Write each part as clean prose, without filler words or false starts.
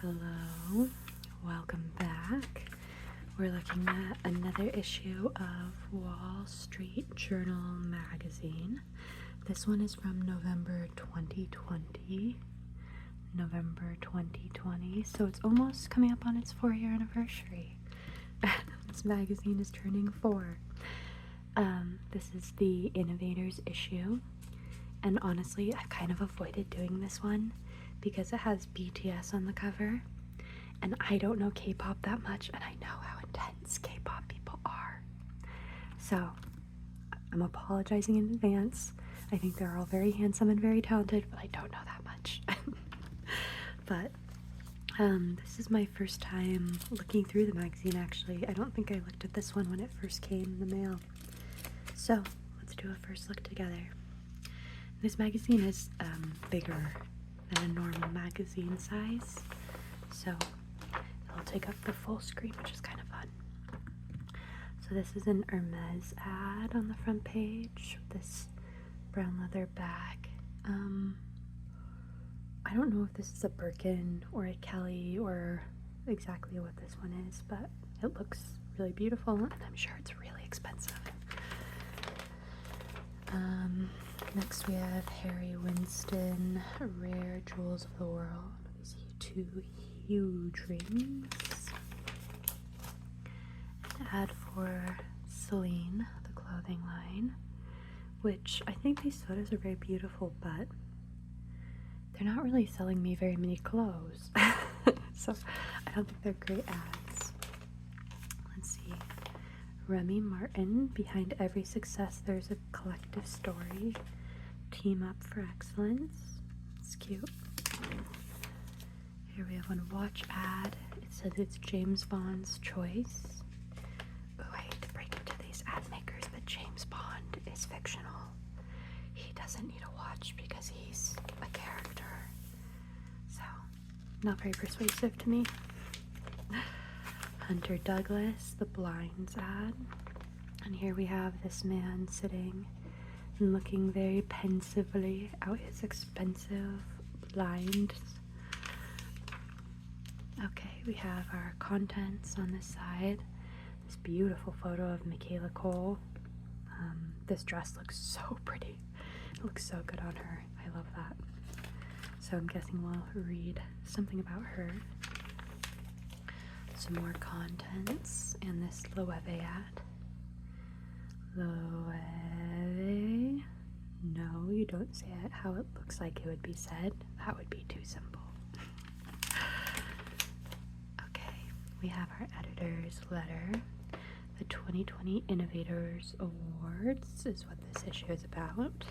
Hello, welcome back. We're looking at another issue of Wall Street Journal magazine. This one is from November 2020. So it's almost coming up on its 4-year anniversary. This magazine is turning 4. This is the Innovators issue, and honestly, I've kind of avoided doing this one because it has BTS on the cover, and I don't know K-pop that much, and I know how intense K-pop people are. So I'm apologizing in advance. I think they're all very handsome and very talented, but I don't know that much. But this is my first time looking through the magazine, actually. I don't think I looked at this one when it first came in the mail. So let's do a first look together. This magazine is bigger than a normal magazine size, so it'll take up the full screen, which is kind of fun. So this is an Hermes ad on the front page with this brown leather bag. I don't know if this is a Birkin or a Kelly or exactly what this one is, but it looks really beautiful, and I'm sure it's really expensive. Next we have Harry Winston, Rare Jewels of the World. These 2 huge rings. An ad for Celine, the clothing line, which I think these photos are very beautiful, but they're not really selling me very many clothes. So I don't think they're great ads. Let's see. Remy Martin, behind every success there's a collective story. Team up for excellence. It's cute. Here we have one watch ad. It says it's James Bond's choice. Ooh, I hate to break it to these ad makers, but James Bond is fictional. He doesn't need a watch because he's a character. So, not very persuasive to me. Hunter Douglas, the blinds ad. And here we have this man sitting and looking very pensively out his expensive blinds. Okay, we have our contents on this side. This beautiful photo of Michaela Cole. This dress looks so pretty. It looks so good on her. I love that. So I'm guessing we'll read something about her. Some more contents and this Loewe ad. Loewe. No, you don't say it how it looks like it would be said. That would be too simple. Okay, we have our editor's letter. The 2020 Innovators Awards is what this issue is about.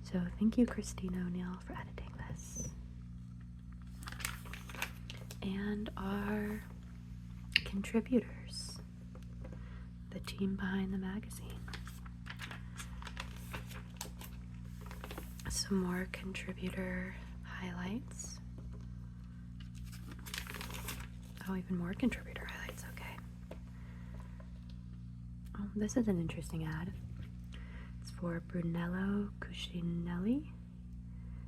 So thank you, Christina O'Neill, for editing this. And our contributors, the team behind the magazine. Some more contributor highlights. Oh, even more contributor highlights, okay. Oh, this is an interesting ad. It's for Brunello Cucinelli.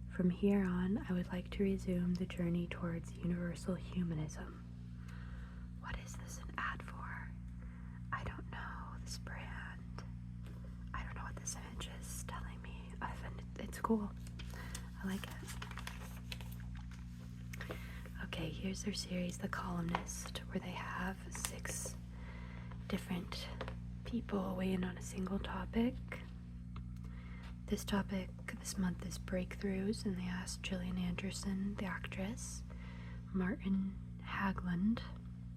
From here on, I would like to resume the journey towards universal humanism. What is this an ad for? I don't know this brand. I don't know what this image is telling me. It's cool. I like it. Okay, here's their series, The Columnist, where they have 6 different people weigh in on a single topic. This topic this month is breakthroughs, and they asked Gillian Anderson, the actress, Martin Hagland,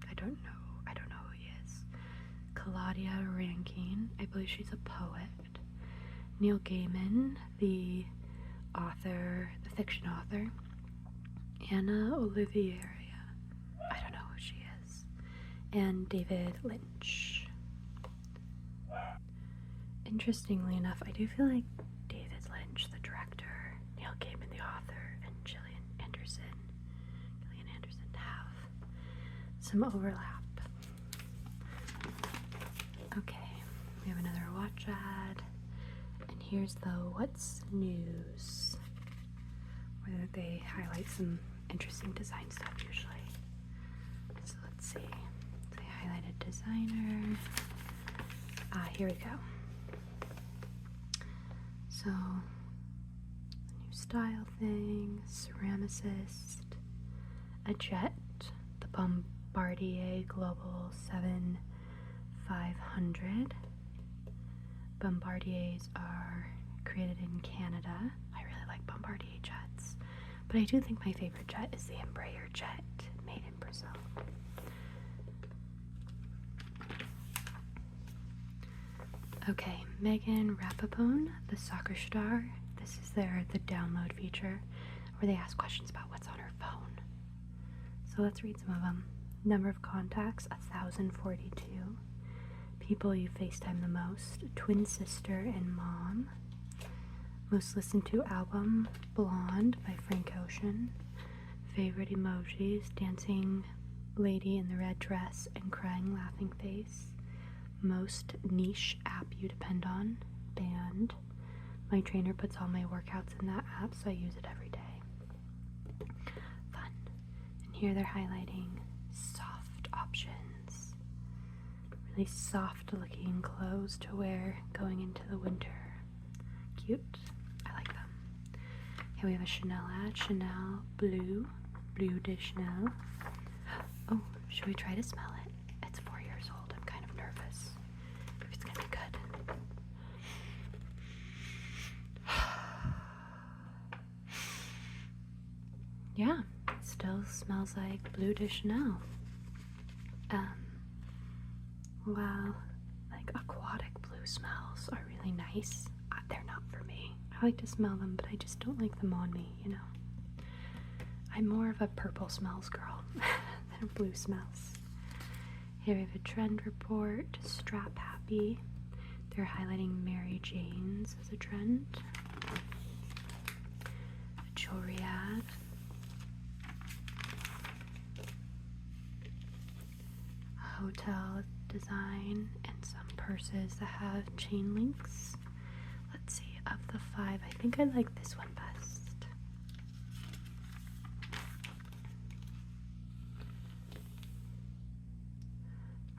I don't know who he is, Claudia Rankine, I believe she's a poet, Neil Gaiman, the author, the fiction author, Anna Oliveira, I don't know who she is, and David Lynch. Interestingly enough, I do feel like David Lynch, the director, Neil Gaiman, the author, and Gillian Anderson have some overlap. Okay, we have another watch ad, and here's the What's News, where they highlight some interesting design stuff usually. designer. Here we go. So, new style thing, ceramicist, a jet, the Bombardier Global 7500. Bombardiers are created in Canada. I really like Bombardier jets, but I do think my favorite jet is the Embraer jet, made in Brazil. Okay, Megan Rapapone, the soccer star. This is the download feature where they ask questions about what's on her phone. So let's read some of them. Number of contacts, 1,042. People you FaceTime the most, twin sister and mom. Most listened to album, Blonde by Frank Ocean. Favorite emojis, dancing lady in the red dress and crying laughing face. Most niche app you depend on, Band. My trainer puts all my workouts in that app, so I use it every day. Fun. And here they're highlighting soft options. Really soft looking clothes to wear going into the winter. Cute. I like them. Here we have a Chanel ad. Chanel Blue de Chanel. Oh, should we try to smell it? It's 4 years old. I'm kind of nervous if it's gonna be good. Yeah, it still smells like Blue de Chanel. While like aquatic blue smells are really nice, they're not for me. I like to smell them, but I just don't like them on me, you know. I'm more of a purple smells girl than blue smells. Here we have a trend report, Strap Happy. They're highlighting Mary Jane's as a trend. A jewelry ad. A hotel design and some purses that have chain links. Let's see, of the 5, I think I like this one best.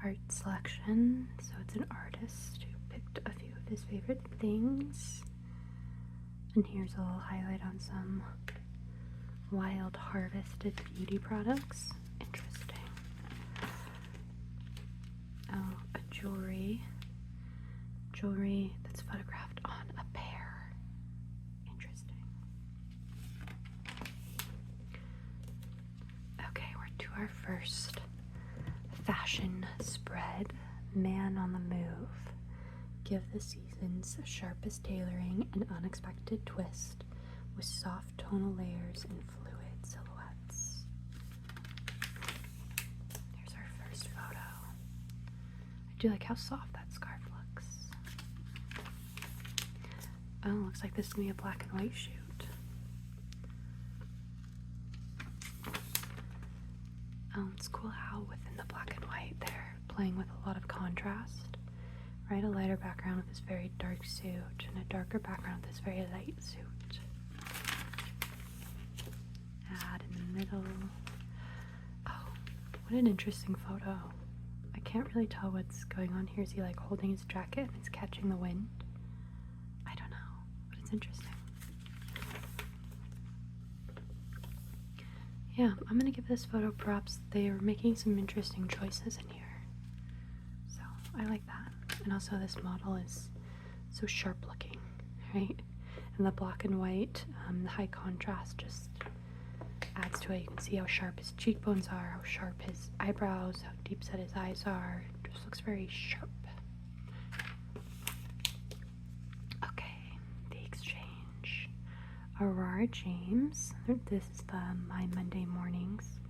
Art selection, so it's an artist who picked a few of his favorite things. And here's a little highlight on some wild harvested beauty products. Interesting. Oh, a jewelry that's photographed on a pear. Interesting. Okay, we're to our first fashion spread. Man on the move. Give the season's sharpest tailoring an unexpected twist with soft tonal layers and fluid silhouettes. Here's our first photo. I do like how soft that scarf looks. Oh, looks like this is going to be a black and white shoot. It's cool how within the black and white they're playing with a lot of contrast. Right, a lighter background with this very dark suit and a darker background with this very light suit. Ad in the middle. Oh, what an interesting photo. I can't really tell what's going on here. Is he like holding his jacket and it's catching the wind? I don't know, but it's interesting. Yeah, I'm gonna give this photo props. They are making some interesting choices in here. So I like that. And also this model is so sharp looking, right? And the black and white, the high contrast just adds to it. You can see how sharp his cheekbones are, how sharp his eyebrows, how deep set his eyes are. It just looks very sharp. Okay, the exchange. Aurora James. This is the My Monday Mornings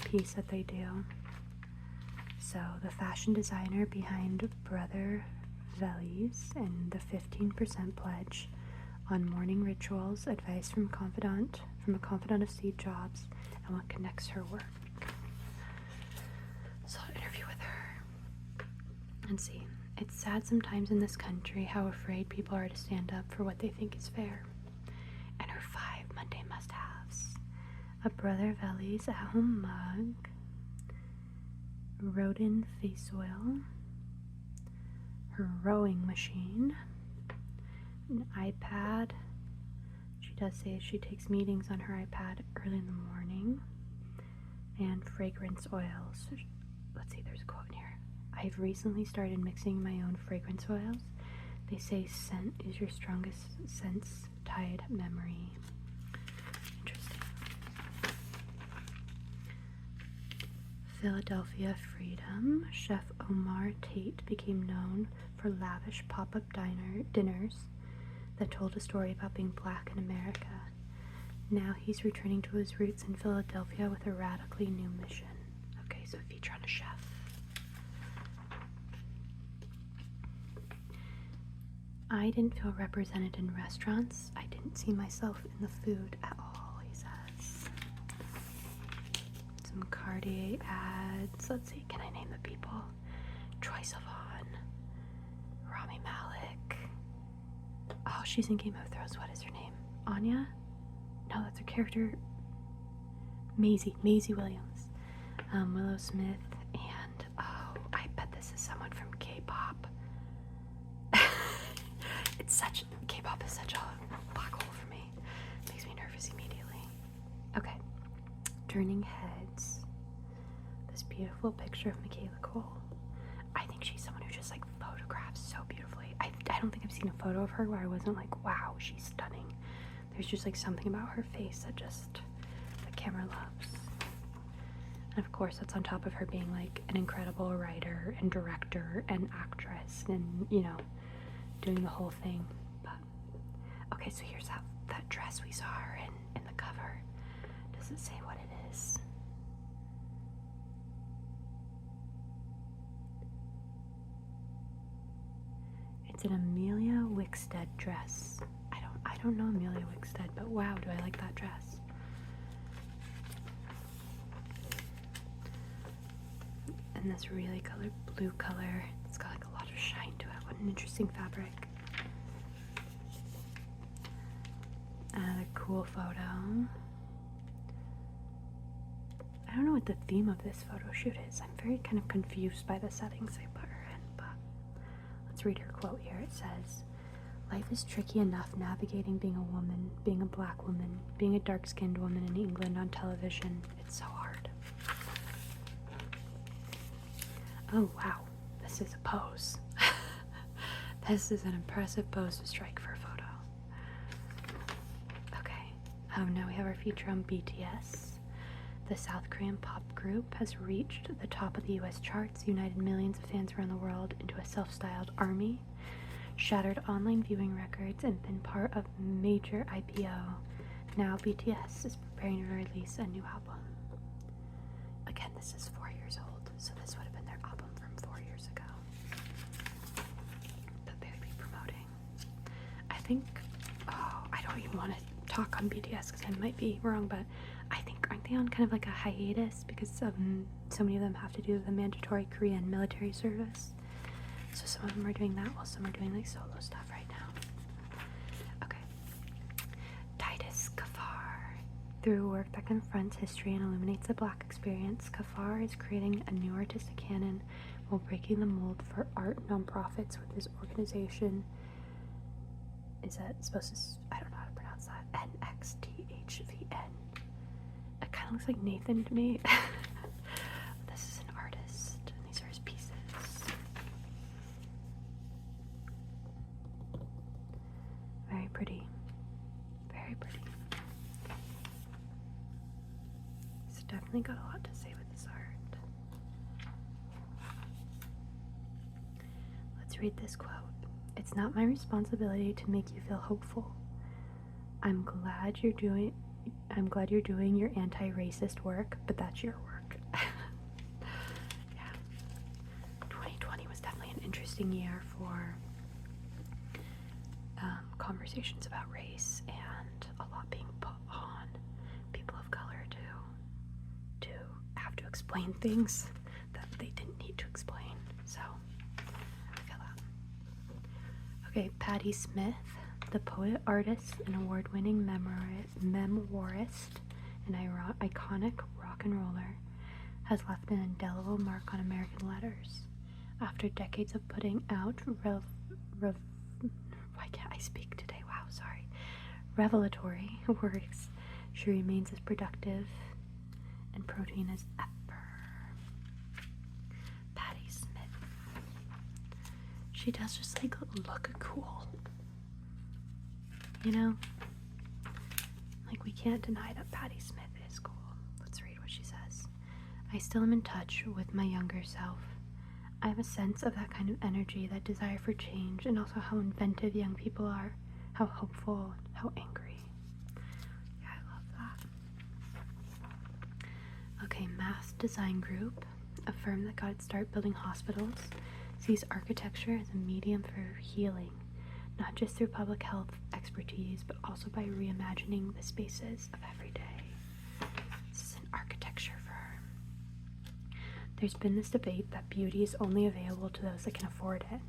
piece that they do. So the fashion designer behind Brother Vellies and the 15% pledge on morning rituals, advice from a confidant of Steve Jobs, and what connects her work. So I'll interview with her and see. It's sad sometimes in this country how afraid people are to stand up for what they think is fair. And her 5 Monday must-haves. A Brother Vellies at-home mug. Rodin face oil, her rowing machine, an iPad. She does say she takes meetings on her iPad early in the morning, and fragrance oils. Let's see, there's a quote in here. I've recently started mixing my own fragrance oils. They say scent is your strongest sense-tied memory. Interesting. Philadelphia Freedom. Chef Omar Tate became known for lavish pop-up dinners that told a story about being black in America. Now he's returning to his roots in Philadelphia with a radically new mission. Okay, so feature on a chef. I didn't feel represented in restaurants. I didn't see myself in the food at all, he says. Some Cartier ads. Let's see, can I name the people? Troye Sivan, Rami Malek. Oh, she's in Game of Thrones. What is her name? Anya? No, that's her character. Maisie Williams. Willow Smith, and oh, I bet this is someone from K-pop. K-pop is such a black hole for me. Makes me nervous immediately. Okay, Turning Heads. This beautiful picture of Michaela Cole. I think she's someone who just like photographs so beautifully. I don't think I've seen a photo of her where I wasn't like, wow, she's stunning. There's just like something about her face that just the camera loves. And of course that's on top of her being like an incredible writer and director and actress and, you know, doing the whole thing. But okay, so here's that dress we saw her in the cover. Does it say what it is? It's an Amelia Wickstead dress. I don't know Amelia Wickstead, but wow, do I like that dress. And this really colored blue color. It's got like a lot of shine to it. What an interesting fabric. Another cool photo. I don't know what the theme of this photo shoot is. I'm very kind of confused by the settings I put her in, but let's read her quote here. It says, "Life is tricky enough navigating being a woman, being a black woman, being a dark-skinned woman in England on television. It's so hard." Oh wow, this is a pose. This is an impressive pose to strike for a photo. Okay, now we have our feature on BTS. The South Korean pop group has reached the top of the US charts, united millions of fans around the world into a self-styled army, shattered online viewing records, and been part of major IPO. Now BTS is preparing to release a new album. Again, this is 4 years old, so this would have been their album from 4 years ago that they would be promoting. I think, I don't even want to talk on BTS because I might be wrong, but I think, aren't they on kind of like a hiatus because so many of them have to do the mandatory Korean military service? So some of them are doing that while some are doing like solo stuff right now. Okay. Titus Kafar. Through work that confronts history and illuminates the black experience, Kafar is creating a new artistic canon while breaking the mold for art nonprofits with his organization. Is that supposed to, I don't know how to pronounce that, NXTHVN. It kind of looks like Nathan to me. This is an artist, and these are his pieces. Very pretty. Very pretty. It's definitely got a lot to say with this art. Let's read this quote. "It's not my responsibility to make you feel hopeful. I'm glad you're doing your anti-racist work, but that's your work." Yeah. 2020 was definitely an interesting year for conversations about race, and a lot being put on people of color to have to explain things that they didn't need to explain. So I feel that. Okay, Patti Smith, the poet, artist, and award-winning memoirist, and iconic rock and roller, has left an indelible mark on American letters. After decades of putting out why can't I speak today? Wow, sorry. Revelatory works, she remains as productive and protein as ever. Patti Smith. She does just like look cool. You know? Like, we can't deny that Patti Smith is cool. Let's read what she says. I still am in touch with my younger self. I have a sense of that kind of energy, that desire for change, and also how inventive young people are, how hopeful, how angry. Yeah, I love that. Okay, Mass Design Group, a firm that got its start building hospitals, sees architecture as a medium for healing, not just through public health expertise, but also by reimagining the spaces of every day. This is an architecture firm. There's been this debate that beauty is only available to those that can afford it,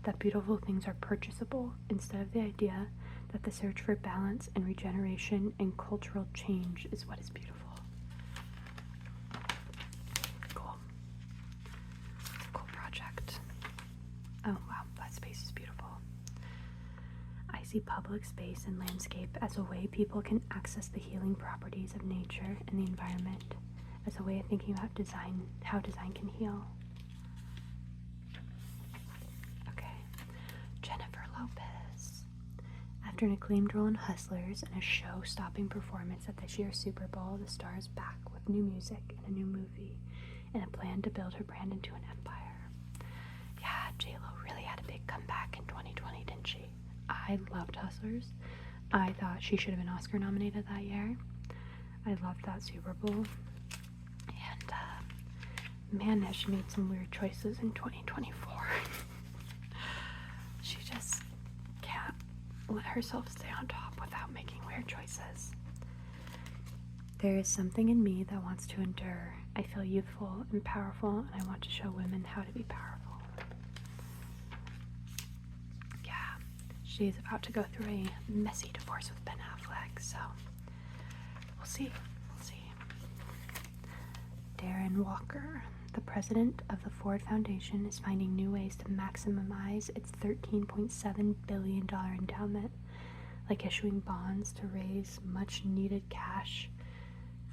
that beautiful things are purchasable, instead of the idea that the search for balance and regeneration and cultural change is what is beautiful. Cool. Cool project. Oh wow, that space is beautiful. I see public space and landscape as a way people can access the healing properties of nature and the environment, as a way of thinking about design, how design can heal. Okay, Jennifer Lopez. After an acclaimed role in Hustlers and a show-stopping performance at this year's Super Bowl, the star is back with new music and a new movie, and a plan to build her brand into an empire. Yeah, J-Lo really had a big comeback in 2020, didn't she? I loved Hustlers. I thought she should have been Oscar nominated that year. I loved that Super Bowl. And man, has she made some weird choices in 2024. She just can't let herself stay on top without making weird choices. There is something in me that wants to endure. I feel youthful and powerful, and I want to show women how to be powerful. She is about to go through a messy divorce with Ben Affleck, so we'll see. Darren Walker, the president of the Ford Foundation, is finding new ways to maximize its $13.7 billion endowment, like issuing bonds to raise much-needed cash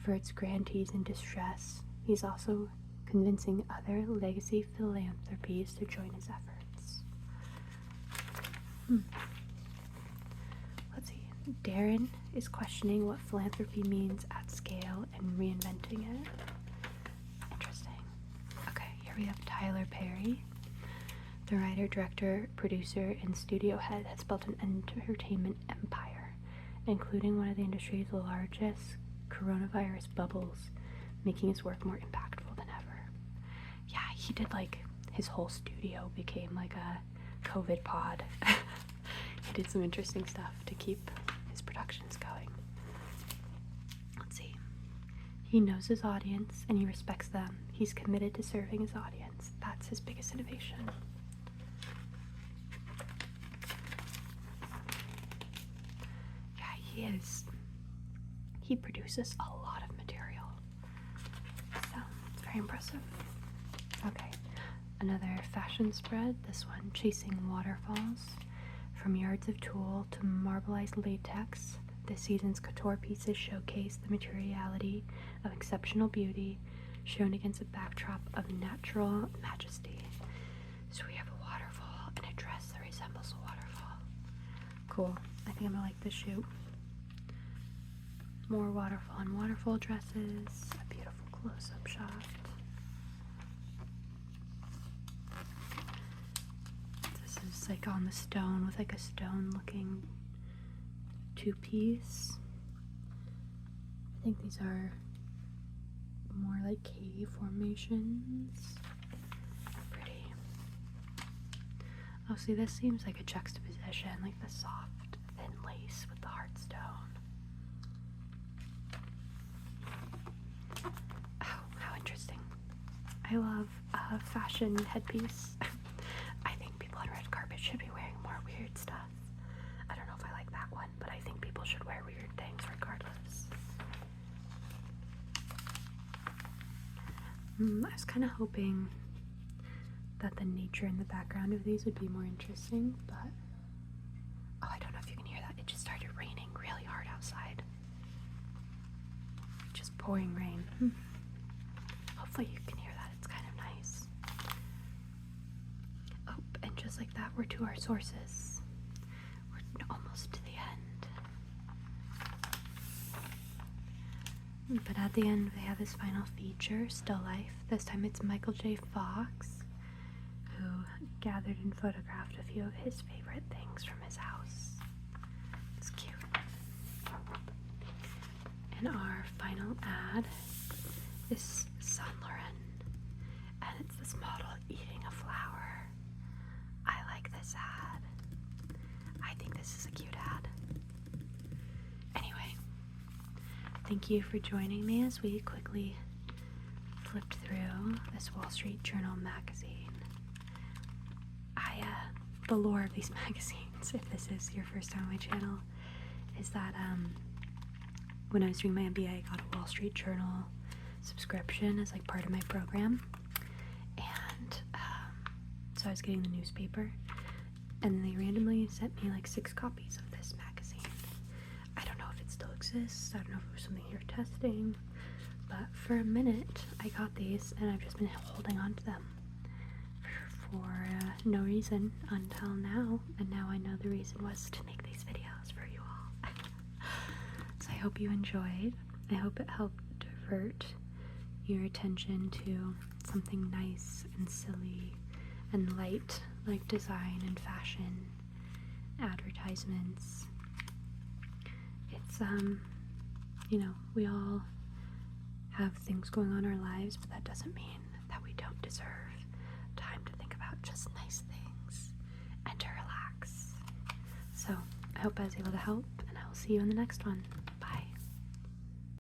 for its grantees in distress. He's also convincing other legacy philanthropies to join his efforts. Let's see. Darren is questioning what philanthropy means at scale and reinventing it. Interesting. Okay, here we have Tyler Perry. The writer, director, producer, and studio head has built an entertainment empire, including one of the industry's largest coronavirus bubbles, making his work more impactful than ever. Yeah, he did his whole studio became like a COVID pod. He did some interesting stuff to keep his productions going. Let's see. He knows his audience and he respects them. He's committed to serving his audience. That's his biggest innovation. Yeah, he is. He produces a lot of material. So, it's very impressive. Okay. Another fashion spread, this one, Chasing Waterfalls. From yards of tulle to marbleized latex, this season's couture pieces showcase the materiality of exceptional beauty shown against a backdrop of natural majesty. So we have a waterfall and a dress that resembles a waterfall. Cool. I think I'm gonna like this shoot. More waterfall and waterfall dresses, a beautiful close-up shot. This is on the stone with a stone looking two-piece. I think these are more like cave formations. Pretty. Oh, see, this seems like a juxtaposition, like the soft, thin lace with the hard stone. Oh, how interesting. I love a fashion headpiece. I think people on red carpet should be wearing more weird stuff. I don't know if I like that one, but I think people should wear weird things regardless. I was kind of hoping that the nature in the background of these would be more interesting, but oh, I don't know if you can hear that. It just started raining really hard outside. Just pouring rain. Hopefully you can hear that. It's kind of nice. Oh, and just like that, we're to our sources. We're almost to the end. But at the end, they have his final feature, still life. This time it's Michael J. Fox, who gathered and photographed a few of his favorite things from his house. It's cute. And our final ad is Saint Laurent, and it's this model eating a flower. I like this ad. I think this is a cute ad. Anyway, thank you for joining me as we quickly flipped through this Wall Street Journal magazine. The lore of these magazines, if this is your first time on my channel, is that when I was doing my MBA, I got a Wall Street Journal subscription as like part of my program, and so I was getting the newspaper, and they randomly sent me like 6 copies of this magazine. I don't know if it still exists. I don't know if it was something you're testing, but for a minute I got these, and I've just been holding on to them for no reason until now, and now I know the reason was to make these videos for you all. So I hope you enjoyed. I hope it helped divert your attention to something nice and silly and light, like design and fashion, advertisements. It's you know, we all have things going on in our lives, but that doesn't mean that we don't deserve time to think about just nice things and to relax. So I hope I was able to help, and I will see you in the next one.